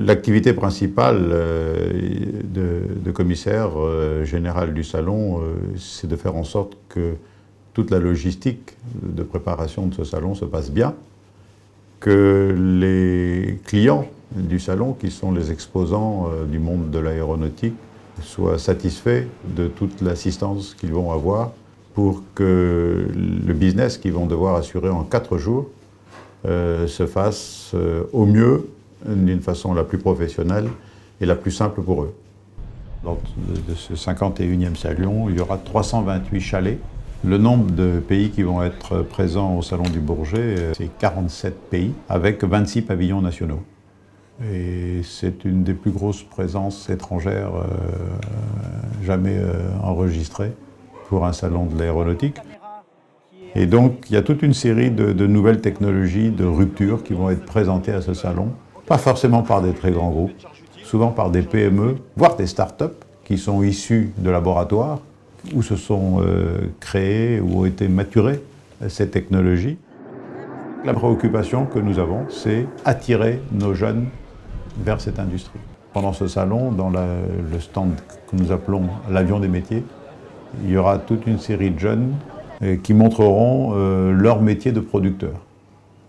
L'activité principale de commissaire général du salon, c'est de faire en sorte que toute la logistique de préparation de ce salon se passe bien, que les clients du salon, qui sont les exposants du monde de l'aéronautique, soient satisfaits de toute l'assistance qu'ils vont avoir pour que le business qu'ils vont devoir assurer en 4 jours se fasse au mieux, d'une façon la plus professionnelle et la plus simple pour eux. Lors de ce 51e salon, il y aura 328 chalets. Le nombre de pays qui vont être présents au Salon du Bourget, c'est 47 pays, avec 26 pavillons nationaux. Et c'est une des plus grosses présences étrangères jamais enregistrées pour un salon de l'aéronautique. Et donc, il y a toute une série de nouvelles technologies, de ruptures qui vont être présentées à ce salon. Pas forcément par des très grands groupes, souvent par des PME, voire des start-up qui sont issus de laboratoires où se sont créées ou ont été maturées ces technologies. La préoccupation que nous avons, c'est attirer nos jeunes vers cette industrie. Pendant ce salon, dans le stand que nous appelons l'avion des métiers, il y aura toute une série de jeunes qui montreront leur métier de producteur.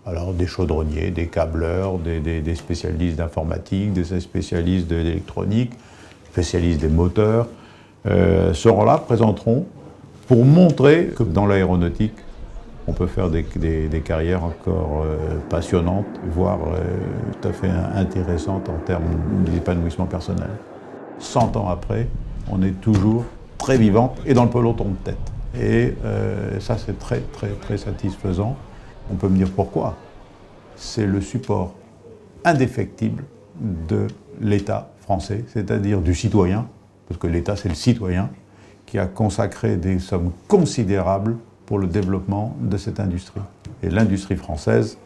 Alors des chaudronniers, des câbleurs, des spécialistes d'informatique, des spécialistes de l'électronique, spécialistes des moteurs, seront là, présenteront pour montrer que dans l'aéronautique, on peut faire des carrières encore passionnantes, voire tout à fait intéressantes en termes d'épanouissement personnel. 100 ans après, on est toujours très vivante et dans le peloton de tête. Et ça, c'est très, très, très satisfaisant. On peut me dire pourquoi. C'est le support indéfectible de l'État français, c'est-à-dire du citoyen, parce que l'État, c'est le citoyen, qui a consacré des sommes considérables pour le développement de cette industrie. Et l'industrie française,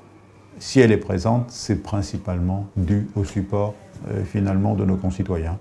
si elle est présente, c'est principalement dû au support, finalement, de nos concitoyens.